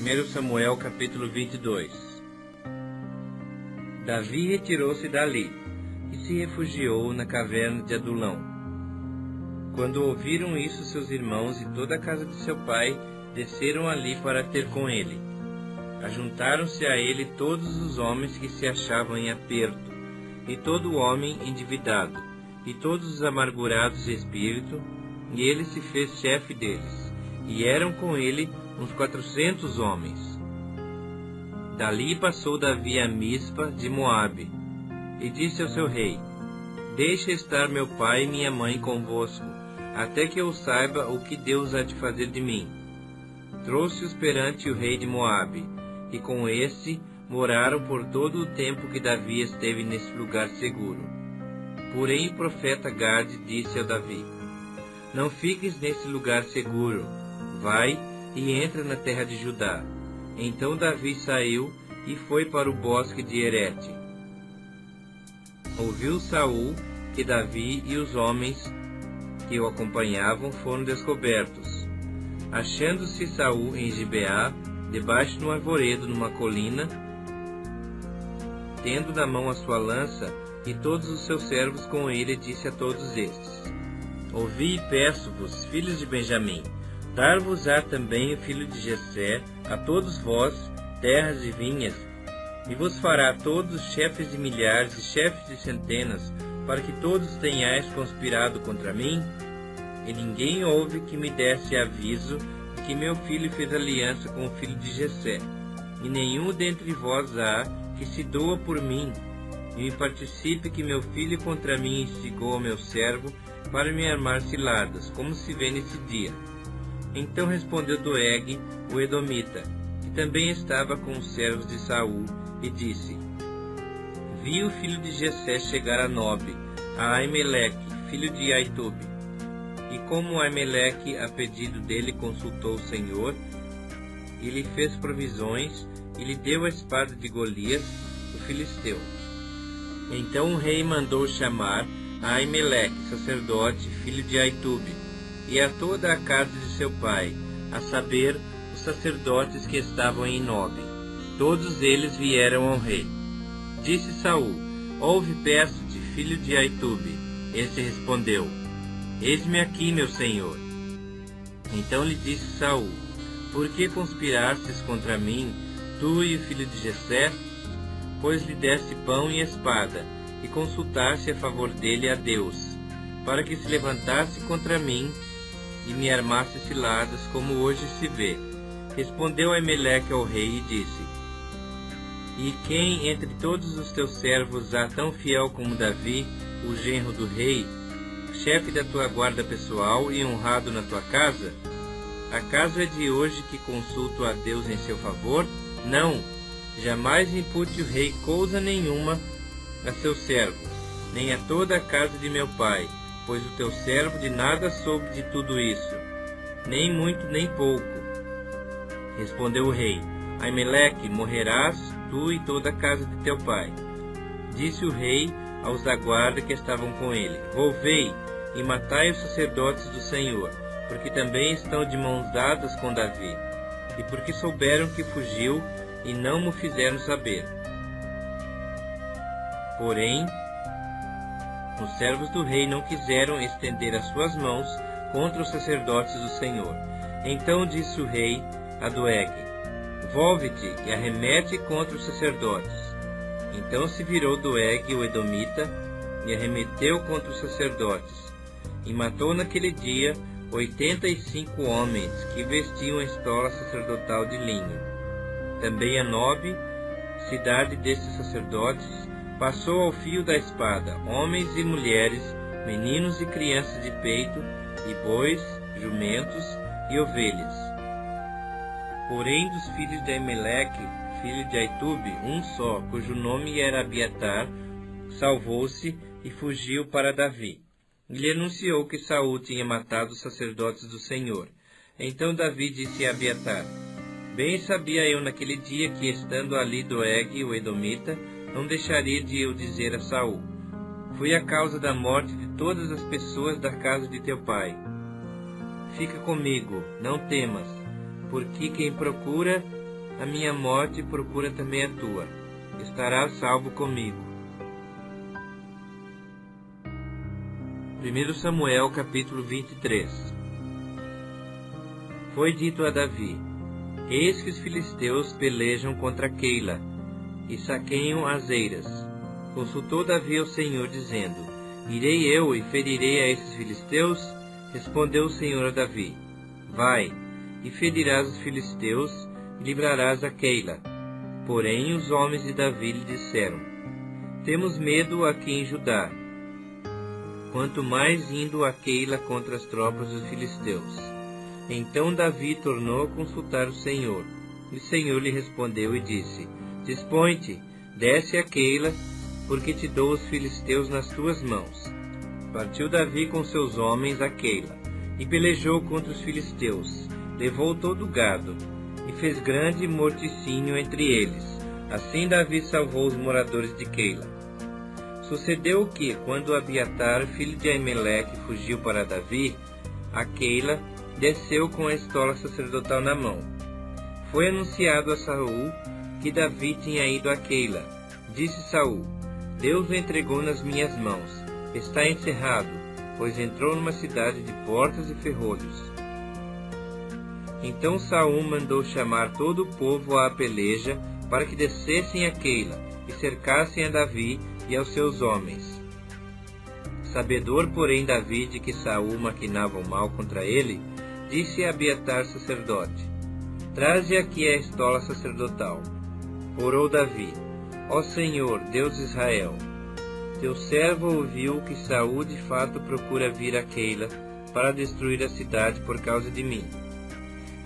1 Samuel capítulo 22. Davi retirou-se dali e se refugiou na caverna de Adulão. Quando ouviram isso, seus irmãos e toda a casa de seu pai desceram ali para ter com ele. Ajuntaram-se a ele todos os homens que se achavam em aperto, e todo homem endividado, e todos os amargurados de espírito, e ele se fez chefe deles, e eram com ele uns 400 homens. Dali passou Davi a Mispa de Moabe, e disse ao seu rei: Deixa estar meu pai e minha mãe convosco, até que eu saiba o que Deus há de fazer de mim. Trouxe-os perante o rei de Moabe, e com este moraram por todo o tempo que Davi esteve nesse lugar seguro. Porém o profeta Gade disse a Davi: Não fiques nesse lugar seguro, vai e entra na terra de Judá. Então Davi saiu e foi para o bosque de Herete. Ouviu Saul que Davi e os homens que o acompanhavam foram descobertos. Achando-se Saul em Gibeá, debaixo de um arvoredo numa colina, tendo na mão a sua lança e todos os seus servos com ele, disse a todos estes: Ouvi e peço-vos, filhos de Benjamim, dar-vos-á também o filho de Jessé, a todos vós, terras e vinhas, e vos fará todos chefes de milhares e chefes de centenas, para que todos tenhais conspirado contra mim? E ninguém houve que me desse aviso de que meu filho fez aliança com o filho de Jessé, e nenhum dentre vós há que se doa por mim, e me participe que meu filho contra mim instigou ao meu servo para me armar ciladas, como se vê nesse dia. Então respondeu Doeg, o edomita, que também estava com os servos de Saul, e disse: Vi o filho de Jessé chegar a Nobe, a Aimeleque, filho de Aitube. E como Aimeleque, a pedido dele, consultou o Senhor, e lhe fez provisões, e lhe deu a espada de Golias, o filisteu. Então o rei mandou chamar a Aimeleque, sacerdote, filho de Aitube, e a toda a casa de seu pai, a saber, os sacerdotes que estavam em Nobe. Todos eles vieram ao rei. Disse Saul: Ouve, peço-te, filho de Aitube. Este respondeu: Eis-me aqui, meu senhor. Então lhe disse Saul: Por que conspirastes contra mim, tu e o filho de Jessé? Pois lhe deste pão e espada, e consultaste a favor dele a Deus, para que se levantasse contra mim e me armasse ciladas, como hoje se vê. Respondeu Aimeleque ao rei e disse: E quem entre todos os teus servos há tão fiel como Davi, o genro do rei, chefe da tua guarda pessoal e honrado na tua casa? Acaso é de hoje que consulto a Deus em seu favor? Não, jamais impute o rei coisa nenhuma a seu servo, nem a toda a casa de meu pai, pois o teu servo de nada soube de tudo isso, nem muito nem pouco. Respondeu o rei: Aimeleque, morrerás tu e toda a casa de teu pai. Disse o rei aos da guarda que estavam com ele: Volvei e matai os sacerdotes do Senhor, porque também estão de mãos dadas com Davi, e porque souberam que fugiu e não mo fizeram saber. Porém, os servos do rei não quiseram estender as suas mãos contra os sacerdotes do Senhor. Então disse o rei a Doeg: Volve-te e arremete contra os sacerdotes. Então se virou Doeg, o edomita, e arremeteu contra os sacerdotes, e matou naquele dia 85 homens que vestiam a estola sacerdotal de linho. Também a Nobe, cidade desses sacerdotes, passou ao fio da espada, homens e mulheres, meninos e crianças de peito, e bois, jumentos e ovelhas. Porém dos filhos de Aimeleque, filho de Aitube, um só, cujo nome era Abiatar, salvou-se e fugiu para Davi. E lhe anunciou que Saul tinha matado os sacerdotes do Senhor. Então Davi disse a Abiatar: Bem sabia eu naquele dia que, estando ali Doeg, o edomita, não deixaria de eu dizer a Saul: Foi a causa da morte de todas as pessoas da casa de teu pai. Fica comigo, não temas, porque quem procura a minha morte e procura também a tua. Estarás salvo comigo. 1 Samuel capítulo 23. Foi dito a Davi: Eis que os filisteus pelejam contra Keila e saqueiam as eiras. Consultou Davi ao Senhor, dizendo: Irei eu e ferirei a esses filisteus? Respondeu o Senhor a Davi: Vai, e ferirás os filisteus, e livrarás a Keila. Porém os homens de Davi lhe disseram: Temos medo aqui em Judá, quanto mais indo a Keila contra as tropas dos filisteus. Então Davi tornou a consultar o Senhor. E o Senhor lhe respondeu e disse: Dispõe-te, desce a Keila, porque te dou os filisteus nas tuas mãos. Partiu Davi com seus homens a Keila, e pelejou contra os filisteus. Levou todo o gado, e fez grande morticínio entre eles. Assim Davi salvou os moradores de Keila. Sucedeu que, quando Abiatar, filho de Aimeleque, fugiu para Davi, a Keila, desceu com a estola sacerdotal na mão. Foi anunciado a Saul que Davi tinha ido a Keila. Disse Saul: Deus o entregou nas minhas mãos. Está encerrado, pois entrou numa cidade de portas e ferrolhos. Então Saul mandou chamar todo o povo à peleja para que descessem a Keila e cercassem a Davi e aos seus homens. Sabedor, porém, Davi de que Saul maquinava o mal contra ele, disse a Abiatar sacerdote: Traze aqui a estola sacerdotal. Orou Davi: Ó Senhor, Deus de Israel, teu servo ouviu que Saul de fato procura vir a Keila para destruir a cidade por causa de mim.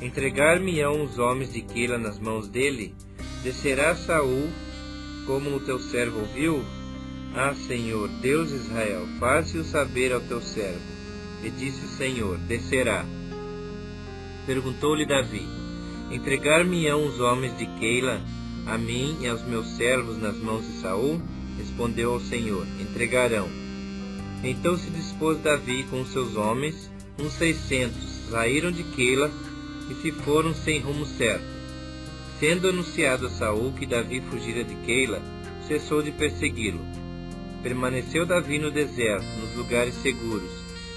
Entregar-me-ão os homens de Keila nas mãos dele? Descerá Saul, como o teu servo ouviu? Ah, Senhor, Deus de Israel, faze-o saber ao teu servo. E disse o Senhor: Descerá. Perguntou-lhe Davi: Entregar-me-ão os homens de Keila a mim e aos meus servos nas mãos de Saul? Respondeu ao Senhor: Entregarão. Então se dispôs Davi com os seus homens, uns 600, saíram de Keila e se foram sem rumo certo. Sendo anunciado a Saul que Davi fugira de Keila, cessou de persegui-lo. Permaneceu Davi no deserto, nos lugares seguros,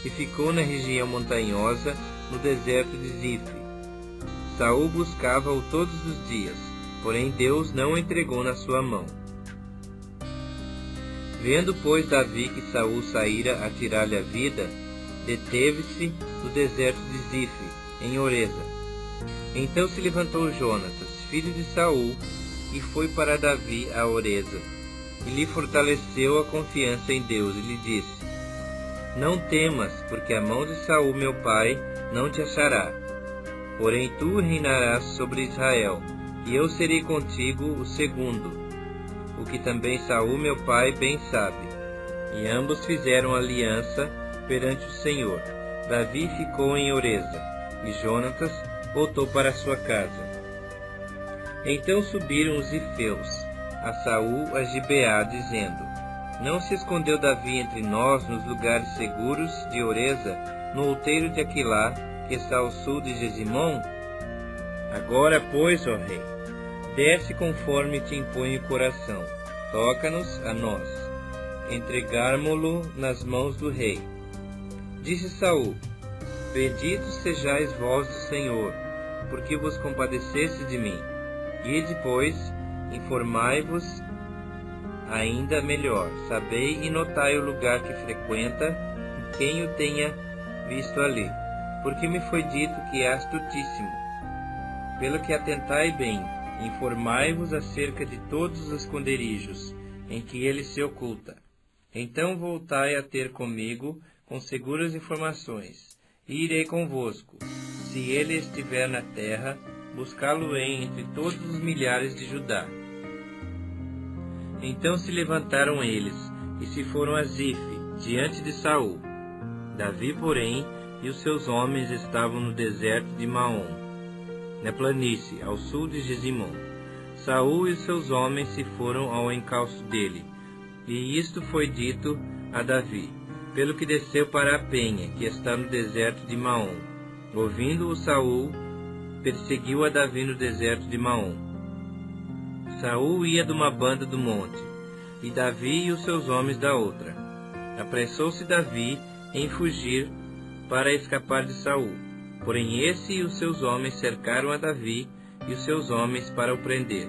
e ficou na região montanhosa, no deserto de Zif. Saul buscava-o todos os dias, porém Deus não o entregou na sua mão. Vendo, pois, Davi que Saul saíra a tirar-lhe a vida, deteve-se no deserto de Zif, em Oreza. Então se levantou Jonatas, filho de Saul, e foi para Davi a Oreza, e lhe fortaleceu a confiança em Deus, e lhe disse: Não temas, porque a mão de Saul meu pai não te achará. Porém tu reinarás sobre Israel, e eu serei contigo o segundo, o que também Saul meu pai bem sabe. E ambos fizeram aliança perante o Senhor. Davi ficou em Oreza, e Jonatas voltou para sua casa. Então subiram os zifeus a Saul a Gibeá, dizendo: Não se escondeu Davi entre nós nos lugares seguros de Oreza, no outeiro de Aquilá, que está ao sul de Gesimom? Agora, pois, ó rei, desce conforme te impõe o coração, toca-nos a nós, entregármo-lo nas mãos do rei. Disse Saul: Benditos sejais vós do Senhor, porque vos compadeceste de mim. Ide, pois, informai-vos ainda melhor, sabei e notai o lugar que frequenta, e quem o tenha visto ali, porque me foi dito que é astutíssimo. Pelo que atentai bem, informai-vos acerca de todos os esconderijos em que ele se oculta. Então voltai a ter comigo com seguras informações, e irei convosco. Se ele estiver na terra, buscá-lo-ei entre todos os milhares de Judá. Então se levantaram eles, e se foram a Zif, diante de Saul. Davi, porém, e os seus homens estavam no deserto de Maom, na planície, ao sul de Gesimom. Saul e os seus homens se foram ao encalço dele, e isto foi dito a Davi, pelo que desceu para a penha, que está no deserto de Maom. Ouvindo-o Saul, perseguiu a Davi no deserto de Maom. Saul ia de uma banda do monte, e Davi e os seus homens da outra. Apressou-se Davi em fugir para escapar de Saul. Porém esse e os seus homens cercaram a Davi e os seus homens para o prender.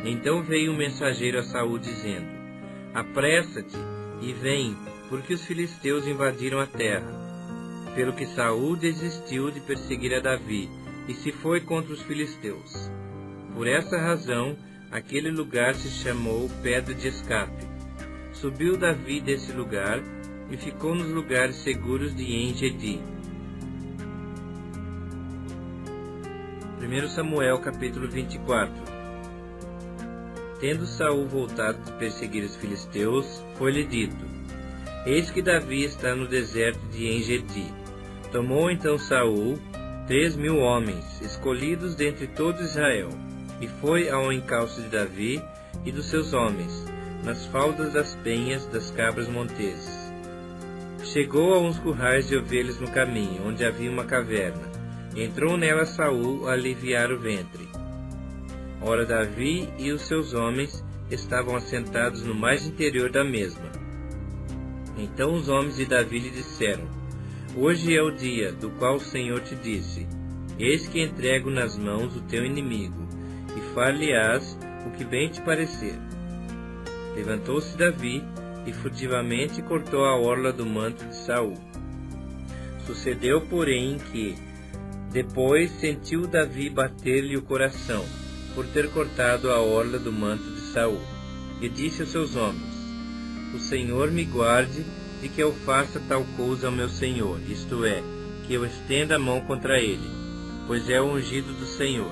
Então veio um mensageiro a Saul dizendo: Apressa-te e vem, porque os filisteus invadiram a terra. Pelo que Saul desistiu de perseguir a Davi e se foi contra os filisteus. Por essa razão, aquele lugar se chamou Pedra de Escape. Subiu Davi desse lugar e ficou nos lugares seguros de En-Gedi. 1 Samuel capítulo 24. Tendo Saul voltado de perseguir os filisteus, foi-lhe dito: Eis que Davi está no deserto de En-Gedi. Tomou então Saul 3.000 homens, escolhidos dentre todo Israel, e foi ao encalço de Davi e dos seus homens, nas faldas das penhas das cabras monteses. Chegou a uns currais de ovelhas no caminho, onde havia uma caverna. Entrou nela Saul a aliviar o ventre. Ora, Davi e os seus homens estavam assentados no mais interior da mesma. Então os homens de Davi lhe disseram: Hoje é o dia do qual o Senhor te disse: Eis que entrego nas mãos o teu inimigo, e far-lhe-ás o que bem te parecer. Levantou-se Davi e furtivamente cortou a orla do manto de Saul. Sucedeu, porém, que depois sentiu Davi bater-lhe o coração, por ter cortado a orla do manto de Saul, e disse aos seus homens: O Senhor me guarde de que eu faça tal coisa ao meu Senhor, isto é, que eu estenda a mão contra ele, pois é o ungido do Senhor.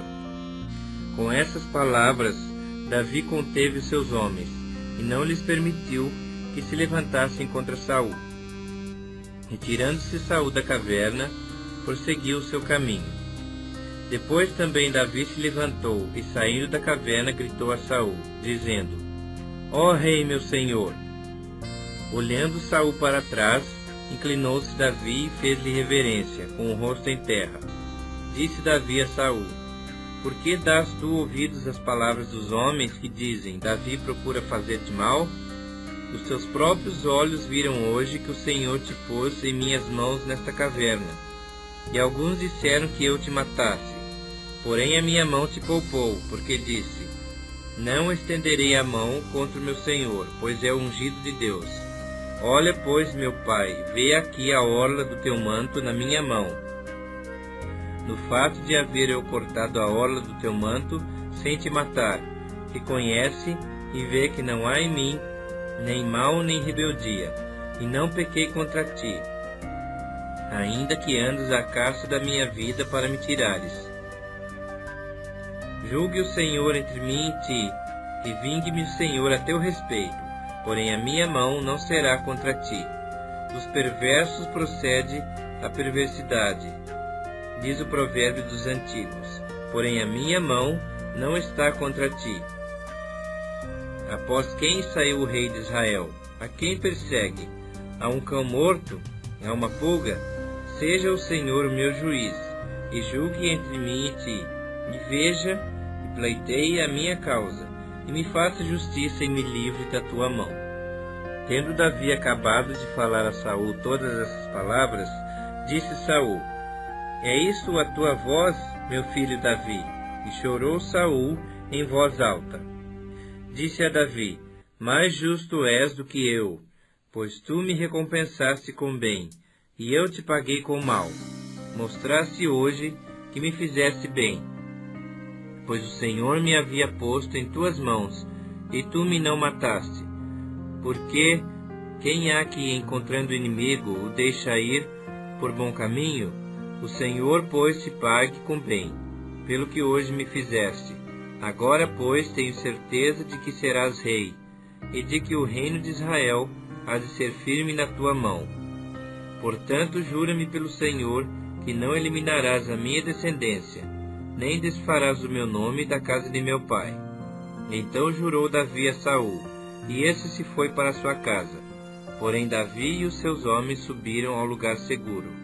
Com essas palavras, Davi conteve os seus homens, e não lhes permitiu que se levantassem contra Saul. Retirando-se Saul da caverna, prosseguiu o seu caminho. Depois também Davi se levantou e, saindo da caverna, gritou a Saul, dizendo: Ó rei, meu senhor! Olhando Saul para trás, inclinou-se Davi e fez-lhe reverência, com o rosto em terra. Disse Davi a Saul: Por que dás tu ouvidos às palavras dos homens que dizem: Davi procura fazer-te mal? Os teus próprios olhos viram hoje que o Senhor te pôs em minhas mãos nesta caverna. E alguns disseram que eu te matasse. Porém a minha mão te poupou, porque disse: Não estenderei a mão contra o meu Senhor, pois é o ungido de Deus. Olha, pois, meu pai, vê aqui a orla do teu manto na minha mão. No fato de haver eu cortado a orla do teu manto, sem te matar, reconhece e vê que não há em mim nem mal nem rebeldia, e não pequei contra ti, ainda que andes à caça da minha vida para me tirares. Julgue o Senhor entre mim e ti, e vingue-me o Senhor a teu respeito, porém a minha mão não será contra ti. Dos perversos procede a perversidade, diz o provérbio dos antigos, porém a minha mão não está contra ti. Após quem saiu o rei de Israel? A quem persegue? A um cão morto? A uma pulga? Seja o Senhor o meu juiz, e julgue entre mim e ti, e veja, e pleiteie a minha causa, e me faça justiça e me livre da tua mão. Tendo Davi acabado de falar a Saul todas essas palavras, disse Saul: É isso a tua voz, meu filho Davi? E chorou Saul em voz alta. Disse a Davi: Mais justo és do que eu, pois tu me recompensaste com bem, e eu te paguei com mal. Mostraste hoje que me fizeste bem, pois o Senhor me havia posto em tuas mãos, e tu me não mataste. Porque quem há que, encontrando o inimigo, o deixa ir por bom caminho? O Senhor, pois, te pague com bem, pelo que hoje me fizeste. Agora, pois, tenho certeza de que serás rei, e de que o reino de Israel há de ser firme na tua mão. Portanto, jura-me pelo Senhor que não eliminarás a minha descendência, nem desfarás o meu nome da casa de meu pai. Então jurou Davi a Saul, e esse se foi para sua casa. Porém Davi e os seus homens subiram ao lugar seguro.